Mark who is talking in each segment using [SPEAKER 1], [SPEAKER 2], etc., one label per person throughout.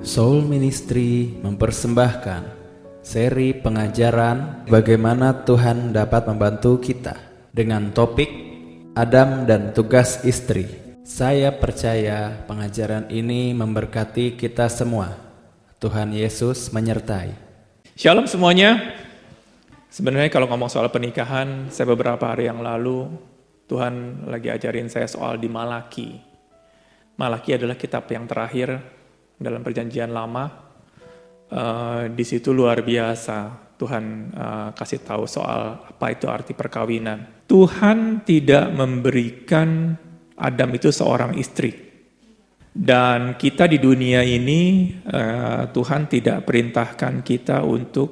[SPEAKER 1] Soul Ministry mempersembahkan seri pengajaran bagaimana Tuhan dapat membantu kita dengan topik Adam dan tugas istri. Saya percaya pengajaran ini memberkati kita semua. Tuhan Yesus menyertai.
[SPEAKER 2] Shalom semuanya. Sebenarnya kalau ngomong soal pernikahan, saya beberapa hari yang lalu Tuhan lagi ajarin saya soal di Malaki. Malaki adalah kitab yang terakhir dalam perjanjian lama. Di situ luar biasa Tuhan kasih tahu soal apa itu arti perkawinan. Tuhan tidak memberikan Adam itu seorang istri. Dan kita di dunia ini Tuhan tidak perintahkan kita untuk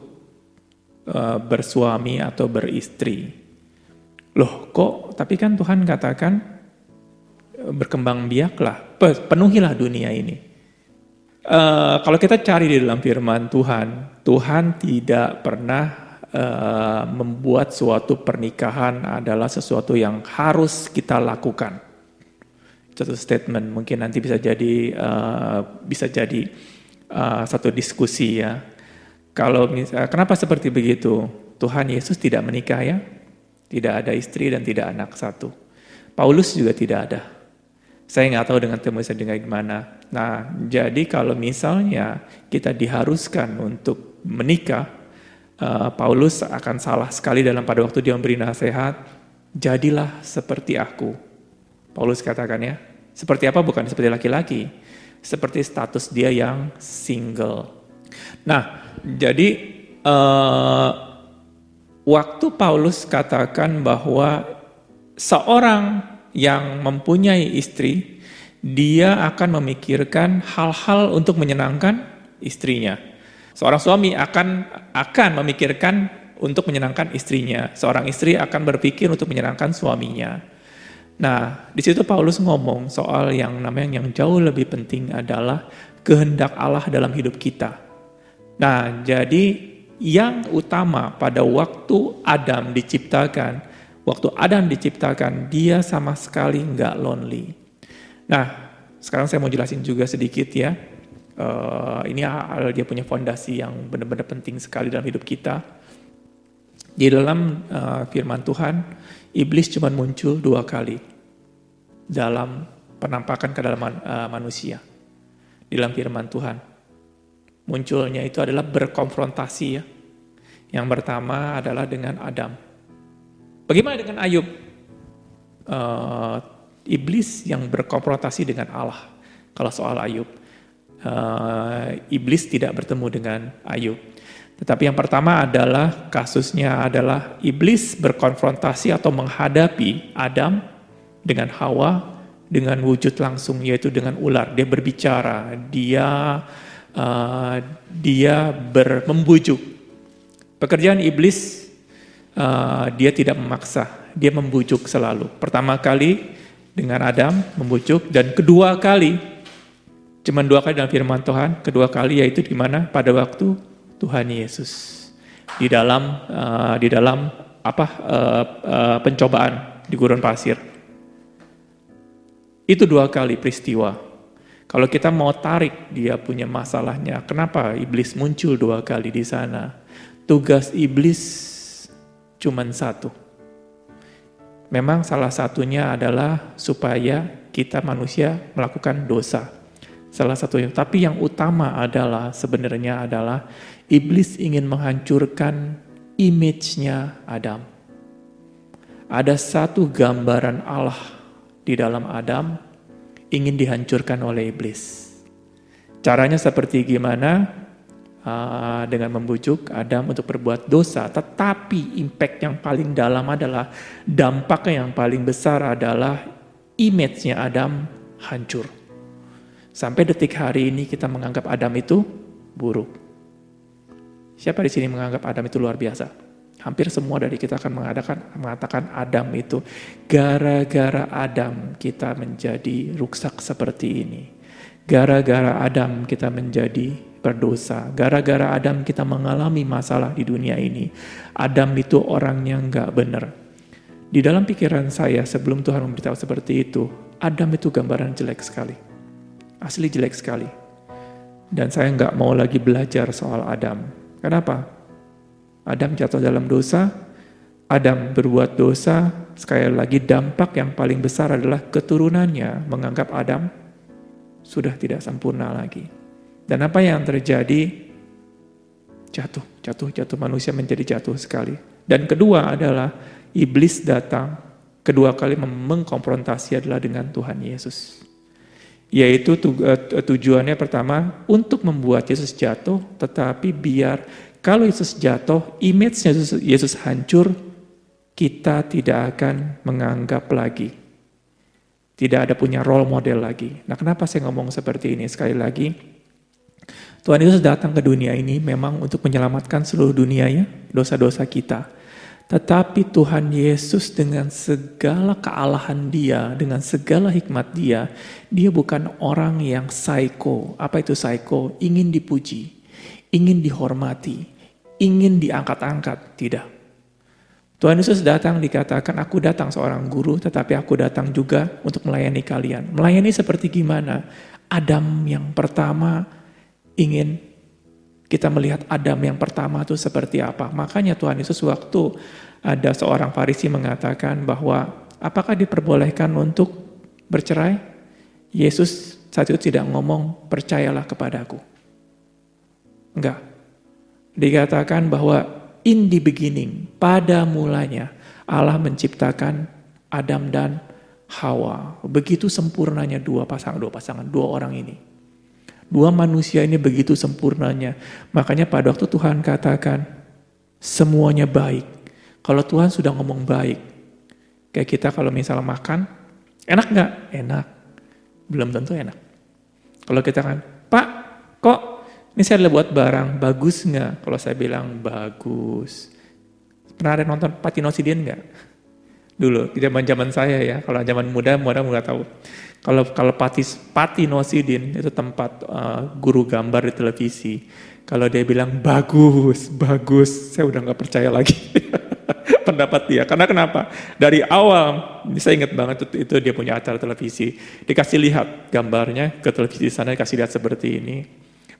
[SPEAKER 2] bersuami atau beristri. Loh kok, tapi kan Tuhan katakan berkembang biaklah, penuhilah dunia ini. Kalau kita cari di dalam firman Tuhan, Tuhan tidak pernah membuat suatu pernikahan adalah sesuatu yang harus kita lakukan. Satu statement mungkin nanti bisa jadi satu diskusi ya. Kalau kenapa seperti begitu? Tuhan Yesus tidak menikah ya, tidak ada istri dan tidak anak satu. Paulus juga tidak ada. Saya nggak tahu dengan temuan dengan gimana. Nah, jadi kalau misalnya kita diharuskan untuk menikah, Paulus akan salah sekali pada waktu dia memberi nasihat, jadilah seperti aku. Paulus katakan ya, seperti apa? Bukan seperti laki-laki, seperti status dia yang single. Nah, jadi waktu Paulus katakan bahwa seorang yang mempunyai istri, dia akan memikirkan hal-hal untuk menyenangkan istrinya. Seorang suami akan memikirkan untuk menyenangkan istrinya. Seorang istri akan berpikir untuk menyenangkan suaminya. Nah, di situ Paulus ngomong soal yang jauh lebih penting adalah kehendak Allah dalam hidup kita. Nah, jadi yang utama pada waktu Adam diciptakan, dia sama sekali nggak lonely. Nah, sekarang saya mau jelasin juga sedikit ya. Ini dia punya fondasi yang benar-benar penting sekali dalam hidup kita. Di dalam firman Tuhan, iblis cuma muncul 2 kali dalam penampakan ke dalam manusia. Di dalam firman Tuhan. Munculnya itu adalah berkonfrontasi ya. Yang pertama adalah dengan Adam. Bagaimana dengan Ayub? Iblis yang berkonfrontasi dengan Allah. Kalau soal Ayub, iblis tidak bertemu dengan Ayub. Tetapi yang pertama adalah kasusnya adalah iblis berkonfrontasi atau menghadapi Adam dengan Hawa dengan wujud langsung, yaitu dengan ular. Dia berbicara, dia membujuk. Pekerjaan iblis, dia tidak memaksa, dia membujuk selalu. Pertama kali dengan Adam membujuk, dan kedua kali, cuma 2 kali dalam firman Tuhan, kedua kali yaitu di mana? Pada waktu Tuhan Yesus di dalam pencobaan di gurun pasir. Itu 2 kali peristiwa. Kalau kita mau tarik dia punya masalahnya, kenapa iblis muncul 2 kali di sana? Tugas iblis cuma 1. Memang salah satunya adalah supaya kita manusia melakukan dosa. Salah satunya. Tapi yang utama sebenarnya adalah iblis ingin menghancurkan image-nya Adam. Ada satu gambaran Allah di dalam Adam ingin dihancurkan oleh iblis. Caranya seperti gimana? Dengan membujuk Adam untuk berbuat dosa, tetapi impact yang paling dalam adalah, dampaknya yang paling besar adalah image-nya Adam hancur. Sampai detik hari ini kita menganggap Adam itu buruk. Siapa di sini menganggap Adam itu luar biasa? Hampir semua dari kita akan mengatakan Adam itu, gara-gara Adam kita menjadi rusak seperti ini. Gara-gara Adam kita menjadi berdosa. Gara-gara Adam kita mengalami masalah di dunia ini. Adam itu orang yang gak benar. Di dalam pikiran saya sebelum Tuhan memberitahu seperti itu, Adam itu gambaran jelek sekali. Asli jelek sekali. Dan saya nggak mau lagi belajar soal Adam. Kenapa? Adam jatuh dalam dosa, Adam berbuat dosa, sekali lagi dampak yang paling besar adalah keturunannya menganggap Adam sudah tidak sempurna lagi. Dan apa yang terjadi? Jatuh manusia menjadi jatuh sekali. Dan kedua adalah iblis datang, kedua kali mengkonfrontasi adalah dengan Tuhan Yesus. Yaitu tujuannya pertama untuk membuat Yesus jatuh, tetapi biar kalau Yesus jatuh, image Yesus hancur, kita tidak akan menganggap lagi. Tidak ada punya role model lagi. Nah, kenapa saya ngomong seperti ini? Sekali lagi, Tuhan Yesus datang ke dunia ini memang untuk menyelamatkan seluruh dunia ya, dosa-dosa kita. Tetapi Tuhan Yesus dengan segala kealahan dia, dengan segala hikmat dia bukan orang yang psycho. Apa itu psycho? Ingin dipuji, ingin dihormati, ingin diangkat-angkat. Tidak. Tuhan Yesus datang dikatakan, aku datang seorang guru, tetapi aku datang juga untuk melayani kalian. Melayani seperti gimana? Adam yang pertama, ingin kita melihat Adam yang pertama itu seperti apa. Makanya Tuhan Yesus waktu ada seorang Farisi mengatakan bahwa apakah diperbolehkan untuk bercerai? Yesus saat itu tidak ngomong percayalah kepadaku. Enggak. Dikatakan bahwa in the beginning, pada mulanya Allah menciptakan Adam dan Hawa. Begitu sempurnanya dua orang ini. Dua manusia ini begitu sempurnanya. Makanya pada waktu Tuhan katakan, semuanya baik. Kalau Tuhan sudah ngomong baik, kayak kita kalau misalnya makan, enak gak? Enak. Belum tentu enak. Kalau kita kan, Pak, kok ini saya buat barang, bagus gak? Kalau saya bilang, bagus. Pernah ada nonton Patinosidin gak? Dulu, di zaman saya ya, kalau zaman muda nggak tahu. Kalau Patinosidin itu tempat guru gambar di televisi. Kalau dia bilang bagus, saya udah nggak percaya lagi pendapat dia. Karena kenapa? Dari awal, saya ingat banget itu dia punya acara televisi. Dikasih lihat gambarnya ke televisi sana, dikasih lihat seperti ini.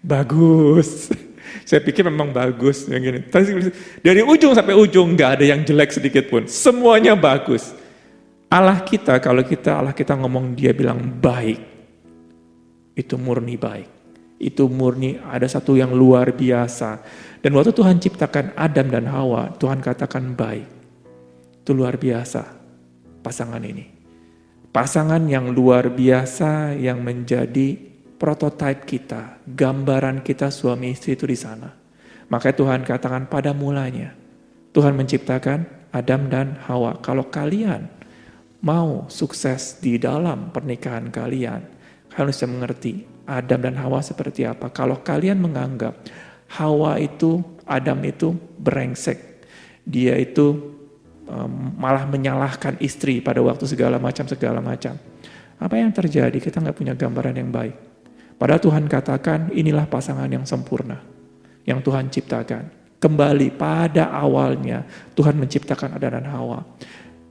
[SPEAKER 2] Bagus. Saya pikir memang bagus. Yang gini. Dari ujung sampai ujung nggak ada yang jelek sedikit pun. Semuanya bagus. Allah kita ngomong dia bilang baik, itu murni baik. Itu murni ada satu yang luar biasa. Dan waktu Tuhan ciptakan Adam dan Hawa, Tuhan katakan baik. Itu luar biasa pasangan ini. Pasangan yang luar biasa yang menjadi prototipe kita, gambaran kita suami istri itu di sana. Makanya Tuhan katakan pada mulanya, Tuhan menciptakan Adam dan Hawa. Kalau kalian mau sukses di dalam pernikahan kalian harus mengerti Adam dan Hawa seperti apa. Kalau kalian menganggap Hawa itu, Adam itu brengsek, dia itu malah menyalahkan istri pada waktu segala macam. Apa yang terjadi? Kita nggak punya gambaran yang baik. Padahal Tuhan katakan inilah pasangan yang sempurna yang Tuhan ciptakan. Kembali pada awalnya Tuhan menciptakan Adam dan Hawa.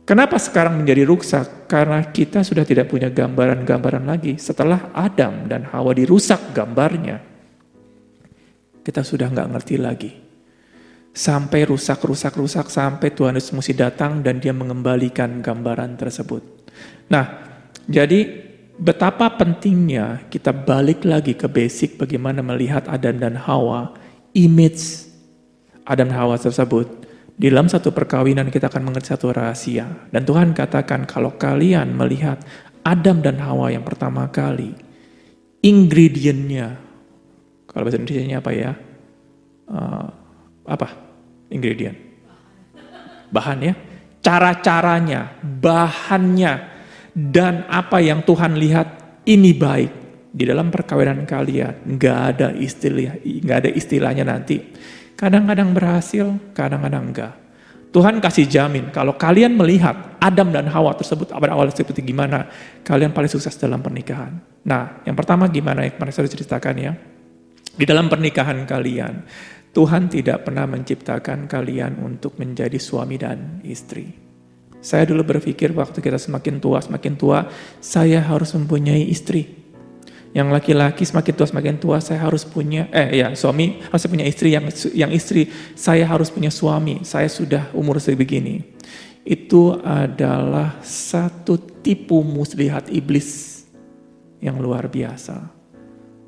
[SPEAKER 2] Kenapa sekarang menjadi rusak? Karena kita sudah tidak punya gambaran-gambaran lagi. Setelah Adam dan Hawa dirusak gambarnya, kita sudah nggak ngerti lagi. Sampai rusak, sampai Tuhan Yesus mesti datang dan dia mengembalikan gambaran tersebut. Nah, jadi betapa pentingnya kita balik lagi ke basic bagaimana melihat Adam dan Hawa, image Adam dan Hawa tersebut. Di dalam satu perkawinan kita akan mengerti satu rahasia. Dan Tuhan katakan kalau kalian melihat Adam dan Hawa yang pertama kali, ingredientnya, kalau bahasa Indonesia apa ya? Apa? Ingredient? Bahan ya? Cara-caranya, bahannya, dan apa yang Tuhan lihat ini baik. Di dalam perkawinan kalian, nggak ada istilahnya nanti. Kadang-kadang berhasil, kadang-kadang enggak. Tuhan kasih jamin, kalau kalian melihat Adam dan Hawa tersebut pada awal seperti gimana, kalian paling sukses dalam pernikahan. Nah, yang pertama gimana yang kemarin saya ceritakan ya. Di dalam pernikahan kalian, Tuhan tidak pernah menciptakan kalian untuk menjadi suami dan istri. Saya dulu berpikir waktu kita semakin tua, saya harus mempunyai istri. Yang laki-laki semakin tua saya harus punya, suami harus punya istri, yang istri saya harus punya suami, saya sudah umur sebegini. Itu adalah satu tipu muslihat iblis yang luar biasa.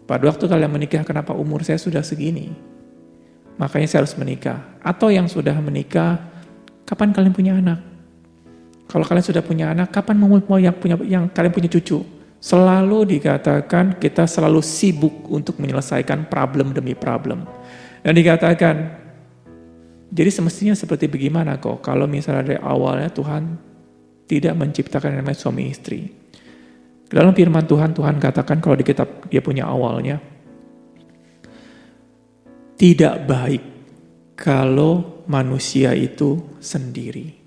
[SPEAKER 2] Pada waktu kalian menikah, kenapa umur saya sudah segini? Makanya saya harus menikah. Atau yang sudah menikah, kapan kalian punya anak? Kalau kalian sudah punya anak, kapan mau yang kalian punya cucu? Selalu dikatakan kita selalu sibuk untuk menyelesaikan problem demi problem. Dan dikatakan, jadi semestinya seperti bagaimana kok kalau misalnya dari awalnya Tuhan tidak menciptakan yang namanya suami istri. Dalam firman Tuhan, Tuhan katakan kalau di kitab dia punya awalnya, tidak baik kalau manusia itu sendiri.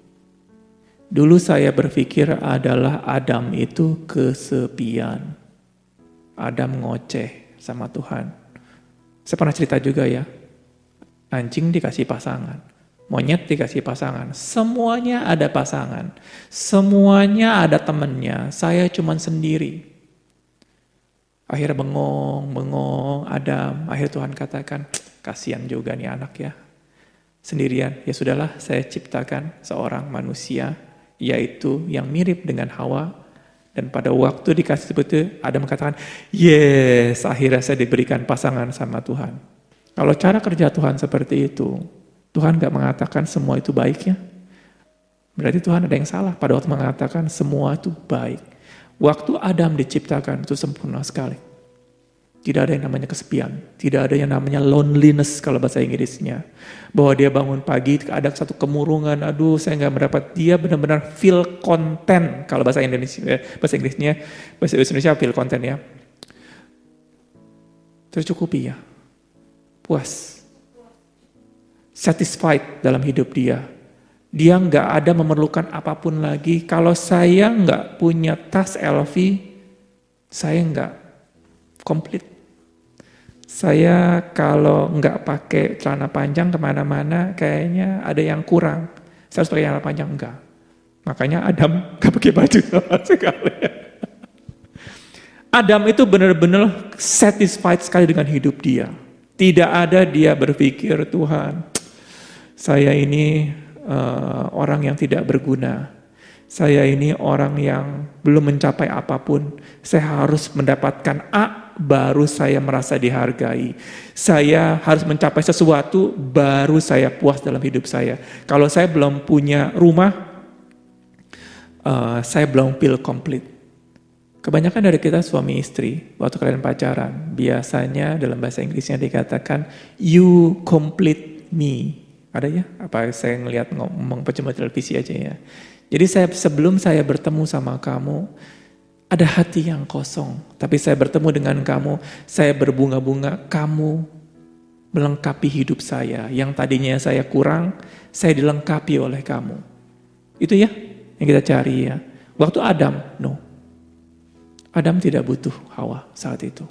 [SPEAKER 2] Dulu saya berpikir adalah Adam itu kesepian. Adam ngoceh sama Tuhan. Saya pernah cerita juga ya, anjing dikasih pasangan, monyet dikasih pasangan, semuanya ada pasangan, semuanya ada temennya, saya cuman sendiri. Akhirnya bengong, Adam, akhirnya Tuhan katakan, kasihan juga nih anak ya, sendirian. Ya sudahlah, saya ciptakan seorang manusia, yaitu yang mirip dengan Hawa. Dan pada waktu dikasih seperti itu, Adam mengatakan, yes, akhirnya saya diberikan pasangan sama Tuhan. Kalau cara kerja Tuhan seperti itu, Tuhan gak mengatakan semua itu baik ya. Berarti Tuhan ada yang salah pada waktu mengatakan semua itu baik. Waktu Adam diciptakan itu sempurna sekali. Tidak ada yang namanya kesepian, tidak ada yang namanya loneliness kalau bahasa Inggrisnya. Bahwa dia bangun pagi, ada satu kemurungan, aduh saya gak mendapat, dia benar-benar feel content. Kalau bahasa Indonesia, bahasa Indonesia feel content ya. Tercukupi ya, puas, satisfied dalam hidup dia. Dia gak ada memerlukan apapun lagi. Kalau saya gak punya tas LV, saya gak komplit. Saya kalau nggak pakai celana panjang kemana-mana, kayaknya ada yang kurang. Saya harus pakai celana panjang, enggak. Makanya Adam nggak pakai baju sama sekali. Adam itu benar-benar satisfied sekali dengan hidup dia. Tidak ada dia berpikir, Tuhan, saya ini orang yang tidak berguna. Saya ini orang yang belum mencapai apapun. Saya harus mendapatkan A, baru saya merasa dihargai. Saya harus mencapai sesuatu, baru saya puas dalam hidup saya. Kalau saya belum punya rumah, saya belum feel complete. Kebanyakan dari kita suami istri, waktu kalian pacaran, biasanya dalam bahasa Inggrisnya dikatakan, you complete me. Ada ya? Apa saya ngelihat ngomong cuma televisi aja ya. Jadi sebelum saya bertemu sama kamu, ada hati yang kosong. Tapi saya bertemu dengan kamu, saya berbunga-bunga, kamu melengkapi hidup saya. Yang tadinya saya kurang, saya dilengkapi oleh kamu. Itu ya yang kita cari ya. Waktu Adam, no. Adam tidak butuh Hawa saat itu.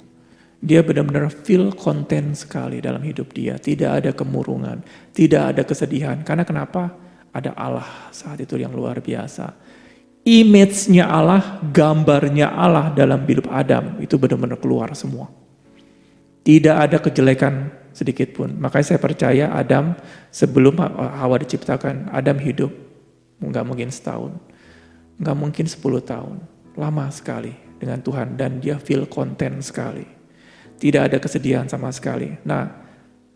[SPEAKER 2] Dia benar-benar feel content sekali dalam hidup dia. Tidak ada kemurungan, tidak ada kesedihan. Karena kenapa? Ada Allah saat itu yang luar biasa. Image-nya Allah, gambarnya Allah dalam hidup Adam itu benar-benar keluar semua. Tidak ada kejelekan sedikit pun. Makanya saya percaya Adam sebelum Hawa diciptakan, Adam hidup nggak mungkin setahun, nggak mungkin 10 tahun, lama sekali dengan Tuhan dan dia feel content sekali. Tidak ada kesedihan sama sekali. Nah,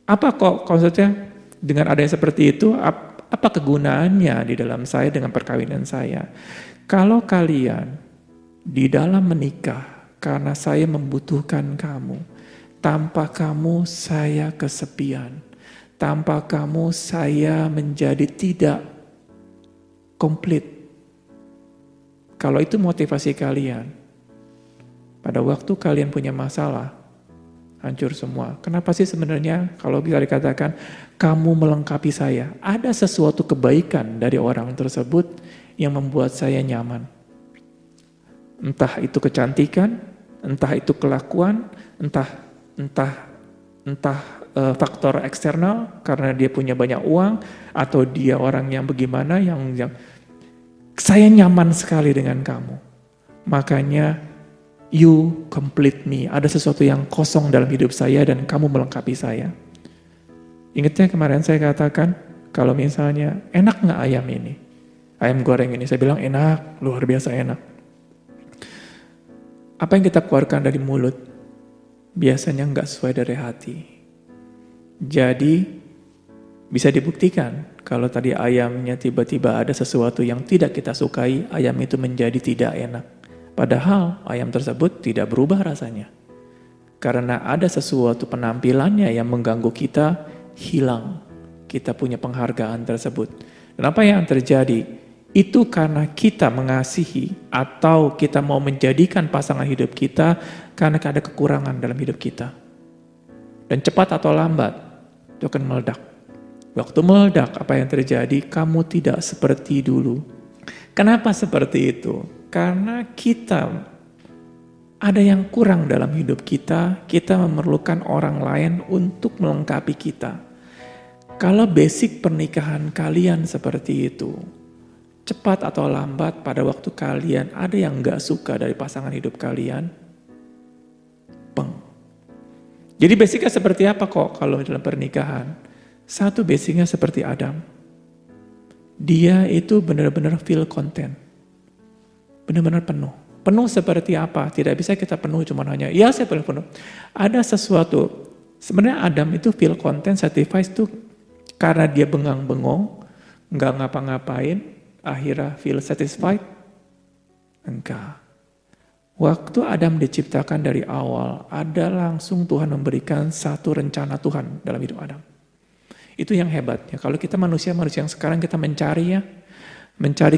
[SPEAKER 2] apa kok konsepnya dengan adanya seperti itu? Apa kegunaannya di dalam saya dengan perkawinan saya? Kalau kalian di dalam menikah karena saya membutuhkan kamu, tanpa kamu saya kesepian, tanpa kamu saya menjadi tidak komplit. Kalau itu motivasi kalian, pada waktu kalian punya masalah, hancur semua. Kenapa sih sebenarnya kalau bisa dikatakan kamu melengkapi saya? Ada sesuatu kebaikan dari orang tersebut yang membuat saya nyaman. Entah itu kecantikan, entah itu kelakuan, entah faktor eksternal karena dia punya banyak uang atau dia orang yang bagaimana yang saya nyaman sekali dengan kamu. Makanya You complete me. Ada sesuatu yang kosong dalam hidup saya dan kamu melengkapi saya. Ingatnya kemarin saya katakan, kalau misalnya enak nggak ayam ini? Ayam goreng ini, saya bilang enak, luar biasa enak. Apa yang kita keluarkan dari mulut, biasanya nggak sesuai dari hati. Jadi, bisa dibuktikan, kalau tadi ayamnya tiba-tiba ada sesuatu yang tidak kita sukai, ayam itu menjadi tidak enak. Padahal ayam tersebut tidak berubah rasanya. Karena ada sesuatu penampilannya yang mengganggu kita, hilang. Kita punya penghargaan tersebut. Dan apa yang terjadi? Itu karena kita mengasihi atau kita mau menjadikan pasangan hidup kita karena ada kekurangan dalam hidup kita. Dan cepat atau lambat, itu akan meledak. Waktu meledak, apa yang terjadi? Kamu tidak seperti dulu. Kenapa seperti itu? Karena kita ada yang kurang dalam hidup kita memerlukan orang lain untuk melengkapi kita. Kalau basic pernikahan kalian seperti itu, cepat atau lambat pada waktu kalian ada yang gak suka dari pasangan hidup kalian, peng. Jadi basicnya seperti apa kok kalau dalam pernikahan? Satu basicnya seperti Adam. Dia itu benar-benar feel content. Benar-benar penuh. Penuh seperti apa? Tidak bisa kita penuh cuma hanya, ya saya penuh. Ada sesuatu. Sebenarnya Adam itu feel content, satisfied itu karena dia bengang-bengong, nggak ngapa-ngapain, akhirnya feel satisfied? Enggak. Waktu Adam diciptakan dari awal, ada langsung Tuhan memberikan satu rencana Tuhan dalam hidup Adam. Itu yang hebatnya. Kalau kita manusia yang sekarang kita mencari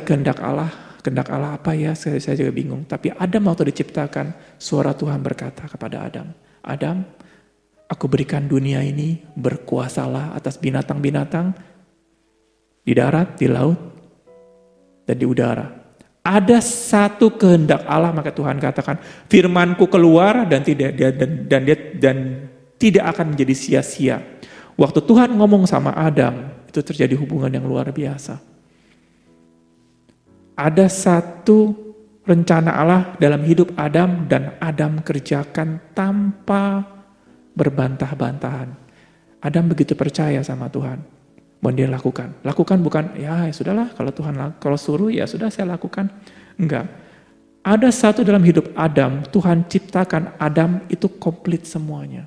[SPEAKER 2] kehendak Allah apa ya, saya juga bingung. Tapi Adam waktu diciptakan, suara Tuhan berkata kepada Adam, Adam, aku berikan dunia ini, berkuasalah atas binatang-binatang, di darat, di laut, dan di udara. Ada satu kehendak Allah, maka Tuhan katakan, firmanku keluar dan tidak akan menjadi sia-sia. Waktu Tuhan ngomong sama Adam, itu terjadi hubungan yang luar biasa. Ada satu rencana Allah dalam hidup Adam dan Adam kerjakan tanpa berbantah-bantahan. Adam begitu percaya sama Tuhan. Mau dia lakukan. Lakukan bukan, ya sudahlah kalau Tuhan kalau suruh ya sudah saya lakukan. Enggak. Ada satu dalam hidup Adam, Tuhan ciptakan Adam itu komplit semuanya.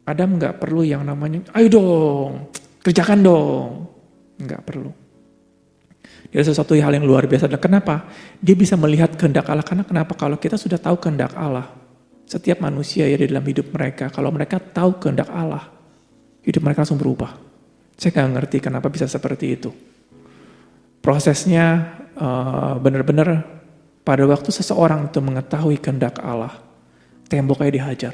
[SPEAKER 2] Adam enggak perlu yang namanya, ayo dong, kerjakan dong. Enggak perlu. Dia sesuatu hal yang luar biasa. Dan kenapa? Dia bisa melihat kehendak Allah. Karena kenapa? Kalau kita sudah tahu kehendak Allah, setiap manusia ya di dalam hidup mereka, kalau mereka tahu kehendak Allah, hidup mereka langsung berubah. Saya nggak ngerti kenapa bisa seperti itu. Prosesnya benar-benar pada waktu seseorang itu mengetahui kehendak Allah, temboknya dihajar.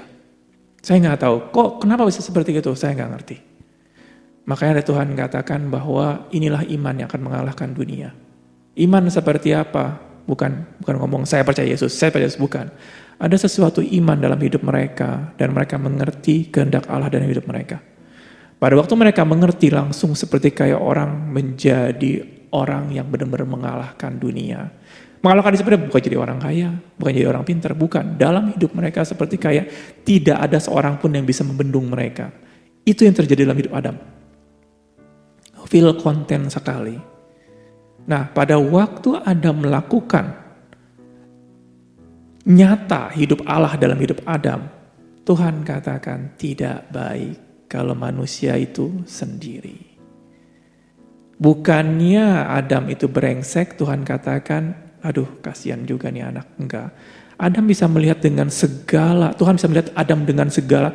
[SPEAKER 2] Saya nggak tahu, kok kenapa bisa seperti itu? Saya nggak ngerti. Makanya ada Tuhan katakan bahwa inilah iman yang akan mengalahkan dunia. Iman seperti apa? Bukan ngomong saya percaya Yesus, bukan. Ada sesuatu iman dalam hidup mereka dan mereka mengerti kehendak Allah dalam hidup mereka. Pada waktu mereka mengerti langsung seperti kayak orang menjadi orang yang benar-benar mengalahkan dunia. Mengalahkan sebenarnya bukan jadi orang kaya, bukan jadi orang pintar, bukan. Dalam hidup mereka seperti kayak tidak ada seorang pun yang bisa membendung mereka. Itu yang terjadi dalam hidup Adam. Feel content sekali. Nah, pada waktu Adam melakukan nyata hidup Allah dalam hidup Adam, Tuhan katakan tidak baik kalau manusia itu sendiri. Bukannya Adam itu brengsek, Tuhan katakan, aduh kasihan juga nih anak. Enggak. Adam bisa melihat dengan segala, Tuhan bisa melihat Adam dengan segala,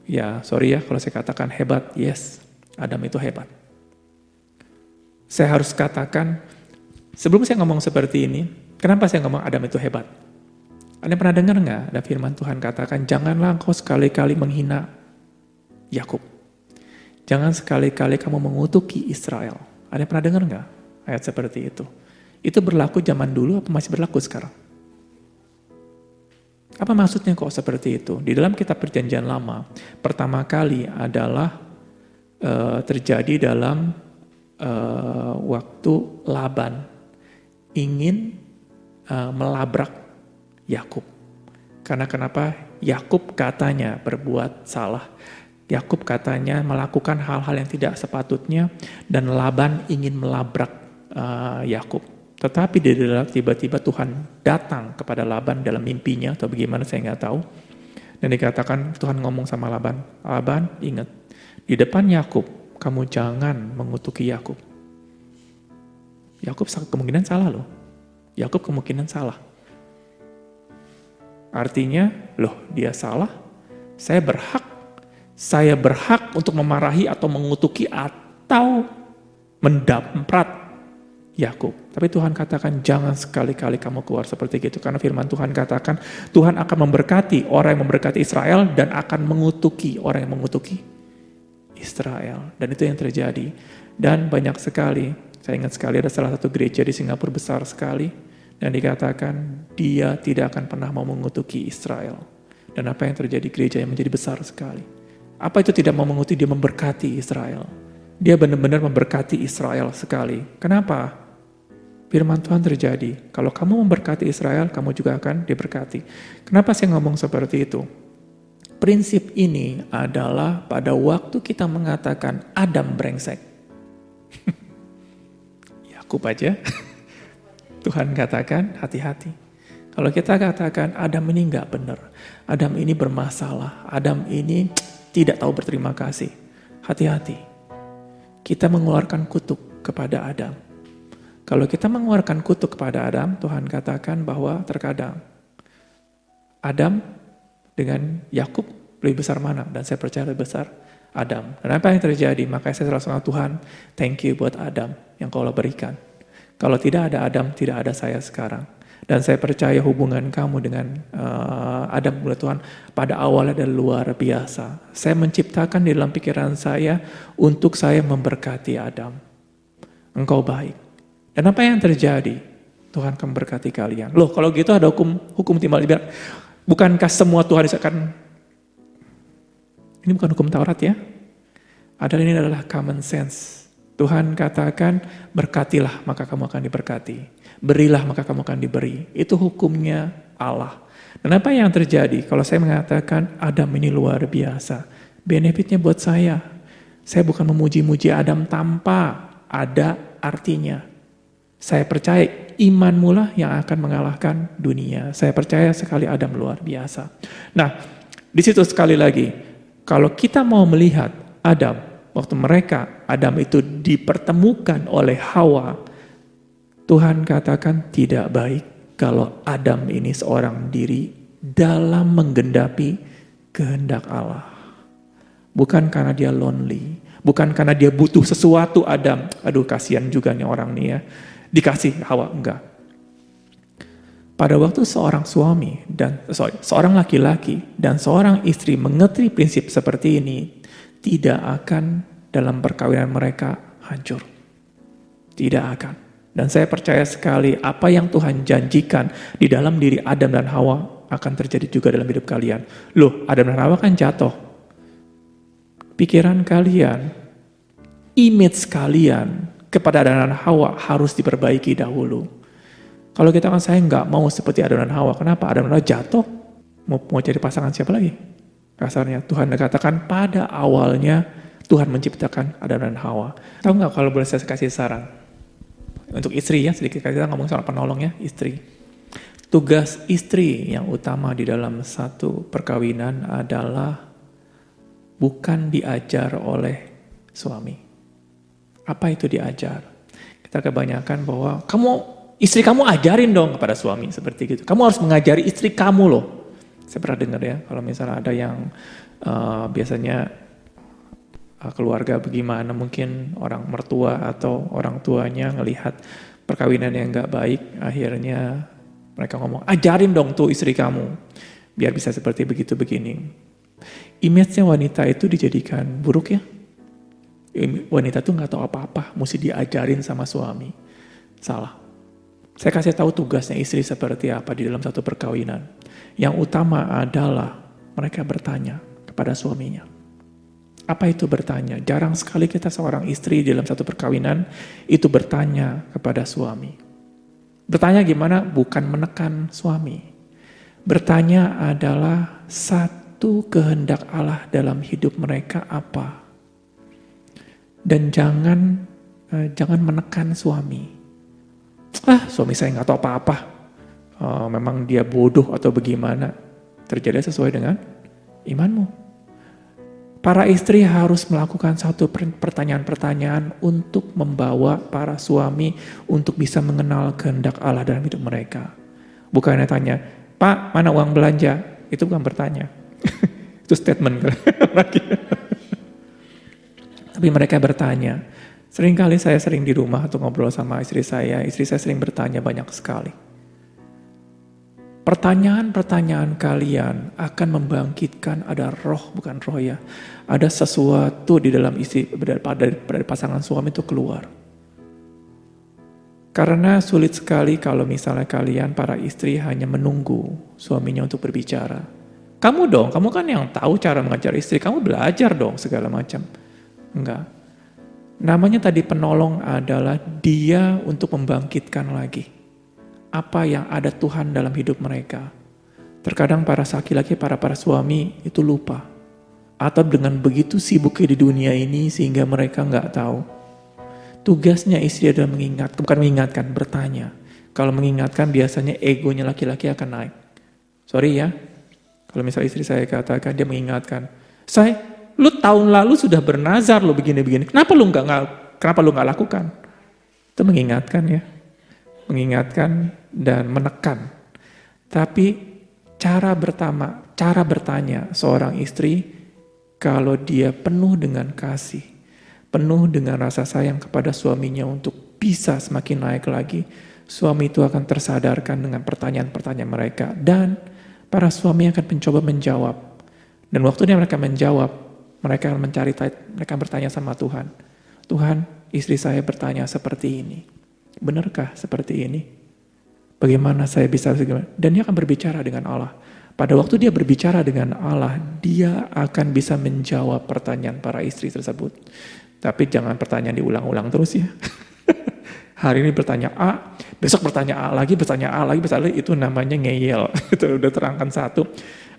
[SPEAKER 2] ya sorry ya kalau saya katakan hebat, yes. Adam itu hebat. Saya harus katakan, sebelum saya ngomong seperti ini, kenapa saya ngomong Adam itu hebat? Anda pernah dengar nggak? Ada firman Tuhan katakan, janganlah engkau sekali-kali menghina Yakub. Jangan sekali-kali kamu mengutuki Israel. Anda pernah dengar nggak ayat seperti itu? Itu berlaku zaman dulu apa masih berlaku sekarang? Apa maksudnya kok seperti itu? Di dalam kitab Perjanjian Lama, pertama kali adalah terjadi dalam waktu Laban ingin melabrak Yakub. Karena kenapa? Yakub katanya berbuat salah. Yakub katanya melakukan hal-hal yang tidak sepatutnya dan Laban ingin melabrak Yakub. Tetapi tiba-tiba Tuhan datang kepada Laban dalam mimpinya atau bagaimana saya nggak tahu. Dan dikatakan Tuhan ngomong sama Laban, Laban ingat di depan Yakub kamu jangan mengutuki Yakub. Yakub kemungkinan salah loh. Yakub kemungkinan salah. Artinya, dia salah. Saya berhak untuk memarahi atau mengutuki atau mendamprat Yakub. Tapi Tuhan katakan jangan sekali-kali kamu keluar seperti itu. Karena firman Tuhan katakan Tuhan akan memberkati orang yang memberkati Israel dan akan mengutuki orang yang mengutuki Israel. Dan itu yang terjadi. Dan banyak sekali, saya ingat sekali ada salah satu gereja di Singapura besar sekali. Dan dikatakan dia tidak akan pernah mau mengutuki Israel. Dan apa yang terjadi? Gereja yang menjadi besar sekali. Apa itu tidak mau mengutuki? Dia memberkati Israel. Dia benar-benar memberkati Israel sekali. Kenapa? Firman Tuhan terjadi. Kalau kamu memberkati Israel, kamu juga akan diberkati. Kenapa saya ngomong seperti itu? Prinsip ini adalah pada waktu kita mengatakan Adam brengsek. Yakub aja. Tuhan katakan hati-hati. Kalau kita katakan Adam ini enggak benar. Adam ini bermasalah. Adam ini tidak tahu berterima kasih. Hati-hati. Kita mengeluarkan kutuk kepada Adam. Kalau kita mengeluarkan kutuk kepada Adam, Tuhan katakan bahwa terkadang Adam dengan Yakub lebih besar mana? Dan saya percaya lebih besar Adam. Dan apa yang terjadi? Makanya saya selalu sama Tuhan, thank you buat Adam yang kau berikan. Kalau tidak ada Adam, tidak ada saya sekarang. Dan saya percaya hubungan kamu dengan Adam oleh Tuhan pada awalnya adalah luar biasa. Saya menciptakan di dalam pikiran saya untuk saya memberkati Adam. Engkau baik. Dan apa yang terjadi? Tuhan akan memberkati kalian. Loh, kalau gitu ada hukum timbal balik. Bukankah semua Tuhan akan... Ini bukan hukum Taurat ya. Ini adalah common sense. Tuhan katakan, berkatilah maka kamu akan diberkati. Berilah maka kamu akan diberi. Itu hukumnya Allah. Dan apa yang terjadi? Kalau saya mengatakan Adam ini luar biasa. Benefitnya buat saya. Saya bukan memuji-muji Adam tanpa ada artinya. Saya percaya imanmu lah yang akan mengalahkan dunia. Saya percaya sekali Adam luar biasa. Nah, di situ sekali lagi, kalau kita mau melihat Adam, waktu Adam itu dipertemukan oleh Hawa, Tuhan katakan tidak baik kalau Adam ini seorang diri dalam menggenapi kehendak Allah. Bukan karena dia lonely, bukan karena dia butuh sesuatu Adam. Aduh kasihan juga nih orang nih ya. Dikasih Hawa, enggak. Pada waktu seorang laki-laki dan seorang istri mengerti prinsip seperti ini, tidak akan dalam perkawinan mereka hancur. Tidak akan. Dan saya percaya sekali apa yang Tuhan janjikan di dalam diri Adam dan Hawa akan terjadi juga dalam hidup kalian. Loh, Adam dan Hawa kan jatuh. Pikiran kalian, image kalian kepada Adam dan Hawa harus diperbaiki dahulu. Kalau kita kan saya nggak mau seperti Adam dan Hawa. Kenapa? Adam dan Hawa jatuh. Mau cari pasangan siapa lagi? Kasarnya Tuhan katakan pada awalnya Tuhan menciptakan Adam dan Hawa. Tahu nggak kalau boleh saya kasih saran? Untuk istri ya, sedikit kita ngomong soal penolong ya, istri. Tugas istri yang utama di dalam satu perkawinan adalah bukan diajar oleh suami. Apa itu diajar? Kita kebanyakan bahwa istri kamu ajarin dong kepada suami seperti gitu. Kamu harus mengajari istri kamu loh. Saya pernah dengar ya, kalau misalnya ada yang biasanya keluarga bagaimana, mungkin orang mertua atau orang tuanya ngelihat perkawinan yang gak baik, akhirnya mereka ngomong, ajarin dong tuh istri kamu, biar bisa seperti begitu begini. Image-nya wanita itu dijadikan buruk ya. Wanita tuh gak tahu apa-apa, mesti diajarin sama suami. Salah. Saya kasih tahu tugasnya istri seperti apa di dalam satu perkawinan. Yang utama adalah mereka bertanya kepada suaminya. Apa itu bertanya? Jarang sekali kita seorang istri di dalam satu perkawinan itu bertanya kepada suami. Bertanya gimana? Bukan menekan suami. Bertanya adalah satu kehendak Allah dalam hidup mereka apa. Dan jangan menekan suami. Suami saya nggak tahu apa-apa. Memang dia bodoh atau bagaimana. Terjadi sesuai dengan imanmu. Para istri harus melakukan satu pertanyaan-pertanyaan untuk membawa para suami untuk bisa mengenal kehendak Allah dalam hidup mereka. Bukannya tanya, Pak, mana uang belanja? Itu bukan bertanya. Itu statement. Tapi mereka bertanya. Seringkali saya sering di rumah atau ngobrol sama istri saya sering bertanya banyak sekali. Pertanyaan-pertanyaan kalian akan membangkitkan ada roh, bukan roh ya. Ada sesuatu di dalam isi dari pasangan suami itu keluar. Karena sulit sekali kalau misalnya kalian para istri hanya menunggu suaminya untuk berbicara. Kamu kan yang tahu cara mengajar istri, kamu belajar dong segala macam. Enggak. Namanya tadi penolong adalah dia untuk membangkitkan lagi apa yang ada Tuhan dalam hidup mereka. Terkadang para laki-laki, para suami itu lupa. Atau dengan begitu sibuknya di dunia ini sehingga mereka nggak tahu. Tugasnya istri adalah bukan mengingatkan, bertanya. Kalau mengingatkan biasanya egonya laki-laki akan naik. Sorry ya, kalau misalnya istri saya katakan, dia mengingatkan. Lu tahun lalu sudah bernazar lu begini-begini. Kenapa lu nggak lakukan? Itu mengingatkan ya. Mengingatkan dan menekan. Tapi cara bertanya seorang istri kalau dia penuh dengan kasih, penuh dengan rasa sayang kepada suaminya untuk bisa semakin naik lagi, suami itu akan tersadarkan dengan pertanyaan-pertanyaan mereka dan para suami akan mencoba menjawab. Dan waktu mereka menjawab, mereka bertanya sama Tuhan. Tuhan, istri saya bertanya seperti ini. Benarkah seperti ini? Bagaimana saya bisa? Dan dia akan berbicara dengan Allah. Pada waktu dia berbicara dengan Allah, dia akan bisa menjawab pertanyaan para istri tersebut. Tapi jangan pertanyaan diulang-ulang terus ya. Hari ini bertanya A, besok bertanya A lagi, itu namanya ngeyel. Itu udah terangkan satu.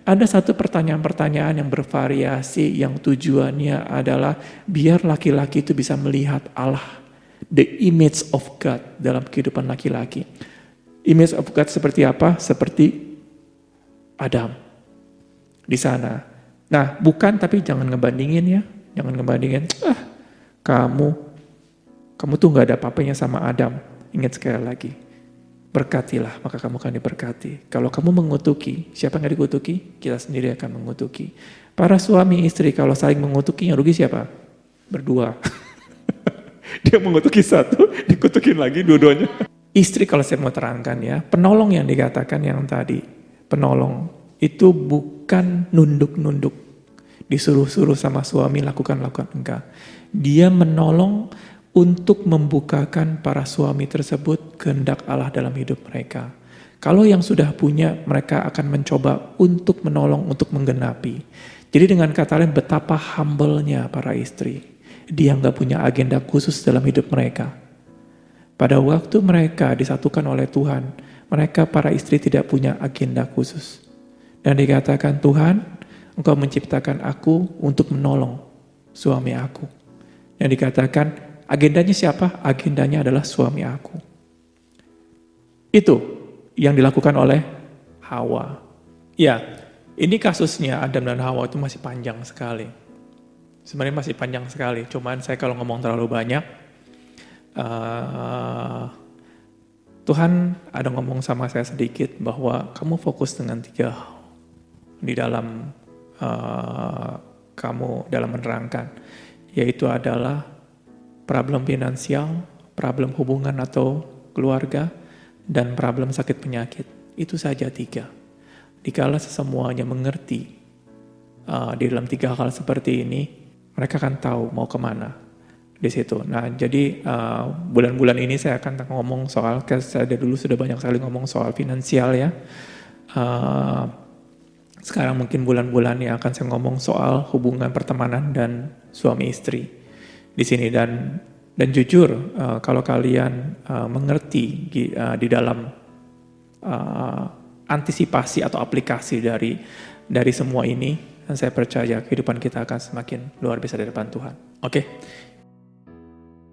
[SPEAKER 2] Ada satu pertanyaan-pertanyaan yang bervariasi, yang tujuannya adalah biar laki-laki itu bisa melihat Allah. The image of God dalam kehidupan laki-laki. Image of God seperti apa? Seperti Adam di sana. Nah, bukan, tapi jangan ngebandingin ya. Jangan ngebandingin. Kamu tuh nggak ada apa-apanya sama Adam. Ingat sekali lagi. Berkatilah, maka kamu akan diberkati. Kalau kamu mengutuki, siapa yang dikutuki? Kita sendiri akan mengutuki. Para suami istri kalau saling mengutuki, yang rugi siapa? Berdua. Dia mengutuki satu, dikutukin lagi dua-duanya. Istri kalau saya mau terangkan ya, penolong yang dikatakan yang tadi, penolong itu bukan nunduk-nunduk, disuruh-suruh sama suami lakukan, enggak. Dia menolong untuk membukakan para suami tersebut kehendak Allah dalam hidup mereka. Kalau yang sudah punya, mereka akan mencoba untuk menolong, untuk menggenapi. Jadi dengan kata lain, betapa humble-nya para istri. Dia nggak punya agenda khusus dalam hidup mereka. Pada waktu mereka disatukan oleh Tuhan, mereka para istri tidak punya agenda khusus. Dan dikatakan, Tuhan, Engkau menciptakan aku untuk menolong suami aku. Dan dikatakan, agendanya siapa? Agendanya adalah suami aku. Itu yang dilakukan oleh Hawa. Ya, ini kasusnya Adam dan Hawa itu masih panjang sekali. Sebenarnya masih panjang sekali, cuman saya kalau ngomong terlalu banyak, Tuhan ada ngomong sama saya sedikit bahwa kamu fokus dengan 3 hal di dalam kamu dalam menerangkan, yaitu adalah problem finansial, problem hubungan atau keluarga, dan problem sakit penyakit. Itu saja 3. Dikala semuanya mengerti di dalam 3 hal seperti ini, mereka akan tahu mau kemana di situ. Nah, jadi bulan-bulan ini saya akan ngomong soal, saya dulu sudah banyak sekali ngomong soal finansial ya. Sekarang mungkin bulan-bulan yang akan saya ngomong soal hubungan pertemanan dan suami istri di sini. Dan Dan jujur, kalau kalian mengerti di dalam antisipasi atau aplikasi dari semua ini, dan saya percaya kehidupan kita akan semakin luar biasa di depan Tuhan. Oke,